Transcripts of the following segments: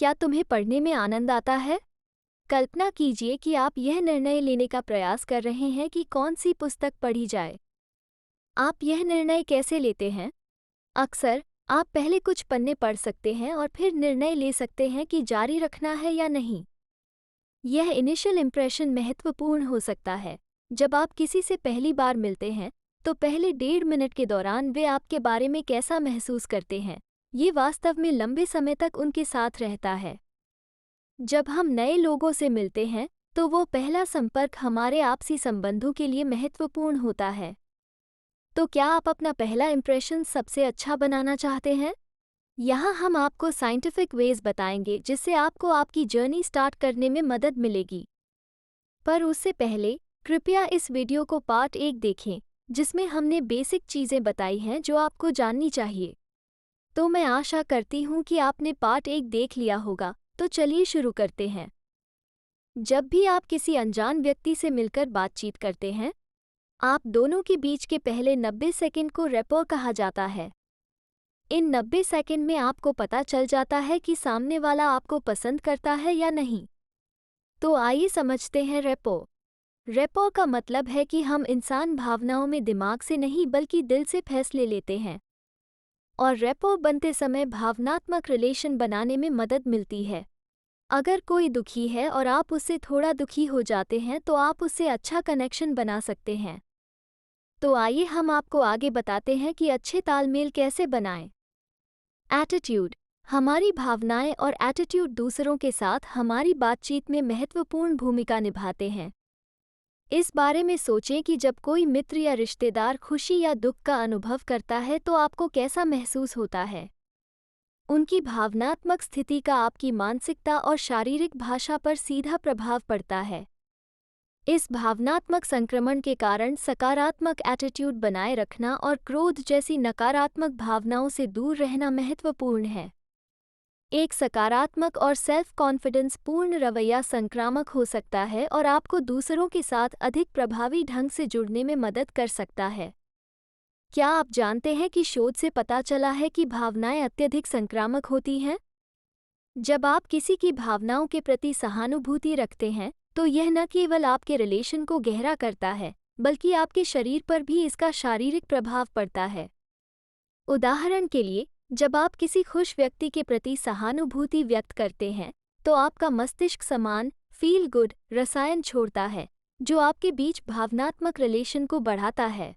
क्या तुम्हें पढ़ने में आनंद आता है? कल्पना कीजिए कि आप यह निर्णय लेने का प्रयास कर रहे हैं कि कौन सी पुस्तक पढ़ी जाए। आप यह निर्णय कैसे लेते हैं? अक्सर, आप पहले कुछ पन्ने पढ़ सकते हैं और फिर निर्णय ले सकते हैं कि जारी रखना है या नहीं। यह इनिशियल इम्प्रेशन महत्वपूर्ण हो सकता है। जब आप किसी से पहली बार मिलते हैं, तो पहले 1.5 मिनट के दौरान वे आपके बारे में कैसा महसूस करते हैं, ये वास्तव में लंबे समय तक उनके साथ रहता है। जब हम नए लोगों से मिलते हैं, तो वो पहला संपर्क हमारे आपसी संबंधों के लिए महत्वपूर्ण होता है। तो क्या आप अपना पहला इंप्रेशन सबसे अच्छा बनाना चाहते हैं? यहाँ हम आपको साइंटिफिक वेज बताएंगे जिससे आपको आपकी जर्नी स्टार्ट करने में मदद मिलेगी। पर उससे पहले, कृपया इस वीडियो को पार्ट 1 देखें, जिसमें हमने बेसिक चीज़ें बताई हैं जो आपको जाननी चाहिए। तो मैं आशा करती हूँ कि आपने पार्ट 1 देख लिया होगा, तो चलिए शुरू करते हैं। जब भी आप किसी अनजान व्यक्ति से मिलकर बातचीत करते हैं, आप दोनों के बीच के पहले 90 सेकंड को रैपो कहा जाता है। इन 90 सेकंड में आपको पता चल जाता है कि सामने वाला आपको पसंद करता है या नहीं। तो आइए समझते हैं रैपो। रैपो का मतलब है कि हम इंसान भावनाओं में दिमाग से नहीं बल्कि दिल से फैसले लेते हैं। और रैपो बनते समय भावनात्मक रिलेशन बनाने में मदद मिलती है। अगर कोई दुखी है और आप उससे थोड़ा दुखी हो जाते हैं तो आप उससे अच्छा कनेक्शन बना सकते हैं। तो आइए हम आपको आगे बताते हैं कि अच्छे तालमेल कैसे बनाएं। एटीट्यूड। हमारी भावनाएं और एटीट्यूड दूसरों के साथ हमारी बातचीत में महत्वपूर्ण भूमिका निभाते हैं। इस बारे में सोचें कि जब कोई मित्र या रिश्तेदार खुशी या दुख का अनुभव करता है तो आपको कैसा महसूस होता है। उनकी भावनात्मक स्थिति का आपकी मानसिकता और शारीरिक भाषा पर सीधा प्रभाव पड़ता है। इस भावनात्मक संक्रमण के कारण सकारात्मक एटीट्यूड बनाए रखना और क्रोध जैसी नकारात्मक भावनाओं से दूर रहना महत्वपूर्ण है। एक सकारात्मक और सेल्फ कॉन्फिडेंस पूर्ण रवैया संक्रामक हो सकता है और आपको दूसरों के साथ अधिक प्रभावी ढंग से जुड़ने में मदद कर सकता है। क्या आप जानते हैं कि शोध से पता चला है कि भावनाएं अत्यधिक संक्रामक होती हैं? जब आप किसी की भावनाओं के प्रति सहानुभूति रखते हैं, तो यह न केवल आपके रिलेशन को गहरा करता है, बल्कि आपके शरीर पर भी इसका शारीरिक प्रभाव पड़ता है। उदाहरण के लिए, जब आप किसी खुश व्यक्ति के प्रति सहानुभूति व्यक्त करते हैं, तो आपका मस्तिष्क समान फील गुड रसायन छोड़ता है, जो आपके बीच भावनात्मक रिलेशन को बढ़ाता है।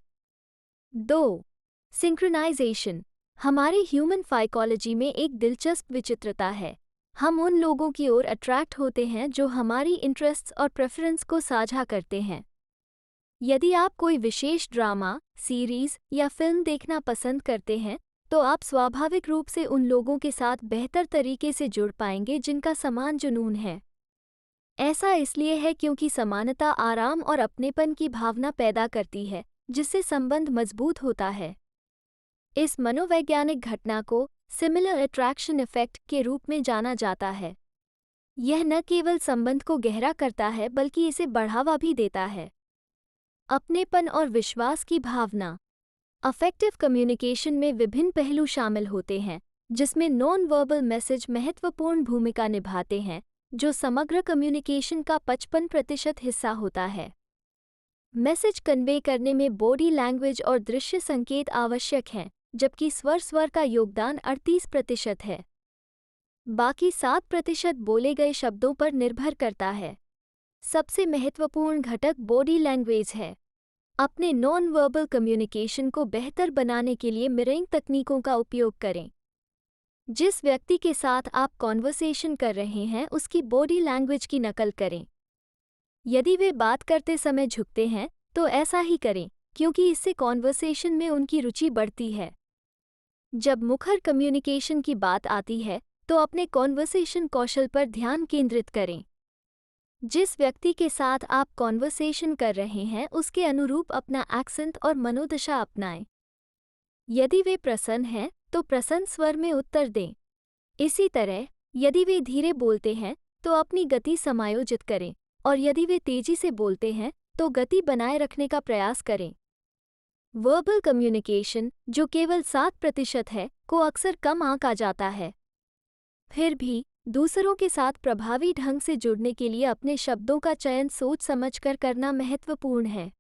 2. सिंक्रोनाइजेशन। हमारे ह्यूमन साइकोलॉजी में एक दिलचस्प विचित्रता है। हम उन लोगों की ओर अट्रैक्ट होते हैं जो हमारी इंटरेस्ट्स और प्रेफरेंस को साझा करते हैं। यदि आप कोई विशेष ड्रामा, सीरीज या फिल्म देखना पसंद करते हैं, तो आप स्वाभाविक रूप से उन लोगों के साथ बेहतर तरीके से जुड़ पाएंगे जिनका समान जुनून है। ऐसा इसलिए है क्योंकि समानता आराम और अपनेपन की भावना पैदा करती है, जिससे संबंध मजबूत होता है। इस मनोवैज्ञानिक घटना को सिमिलर अट्रैक्शन इफेक्ट के रूप में जाना जाता है। यह न केवल संबंध को गहरा करता है बल्कि इसे बढ़ावा भी देता है। अपनेपन और विश्वास की भावना। अफेक्टिव कम्युनिकेशन में विभिन्न पहलू शामिल होते हैं, जिसमें नॉन वर्बल मैसेज महत्वपूर्ण भूमिका निभाते हैं, जो समग्र कम्युनिकेशन का 55% हिस्सा होता है। मैसेज कन्वे करने में बॉडी लैंग्वेज और दृश्य संकेत आवश्यक हैं, जबकि स्वर का योगदान 38% है। बाकी 7% बोले गए शब्दों पर निर्भर करता है। सबसे महत्वपूर्ण घटक बॉडी लैंग्वेज है। अपने नॉन वर्बल कम्युनिकेशन को बेहतर बनाने के लिए मिररिंग तकनीकों का उपयोग करें। जिस व्यक्ति के साथ आप कॉन्वर्सेशन कर रहे हैं उसकी बॉडी लैंग्वेज की नकल करें। यदि वे बात करते समय झुकते हैं, तो ऐसा ही करें, क्योंकि इससे कॉन्वर्सेशन में उनकी रुचि बढ़ती है। जब मुखर कम्युनिकेशन की बात आती है, तो अपने कॉन्वर्सेशन कौशल पर ध्यान केंद्रित करें। जिस व्यक्ति के साथ आप कॉन्वर्सेशन कर रहे हैं उसके अनुरूप अपना एक्सेंट और मनोदशा अपनाएं। यदि वे प्रसन्न हैं, तो प्रसन्न स्वर में उत्तर दें। इसी तरह, यदि वे धीरे बोलते हैं, तो अपनी गति समायोजित करें, और यदि वे तेजी से बोलते हैं, तो गति बनाए रखने का प्रयास करें। वर्बल कम्युनिकेशन, जो केवल 7% है, को अक्सर कम आंका जाता है। फिर भी, दूसरों के साथ प्रभावी ढंग से जुड़ने के लिए अपने शब्दों का चयन सोच समझकर करना महत्वपूर्ण है।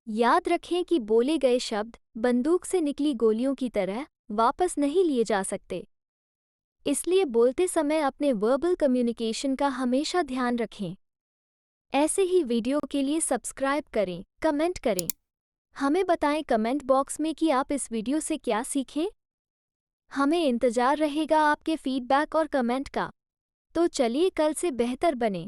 याद रखें कि बोले गए शब्द बंदूक से निकली गोलियों की तरह वापस नहीं लिए जा सकते। इसलिए बोलते समय अपने वर्बल कम्युनिकेशन का हमेशा ध्यान रखें। ऐसे ही वीडियो के लिए सब्सक्राइब करें, कमेंट करें। हमें बताएं कमेंट बॉक्स में कि आप इस वीडियो से क्या सीखें। हमें इंतज़ार रहेगा आपके फीडबैक और कमेंट का। तो चलिए कल से बेहतर बने।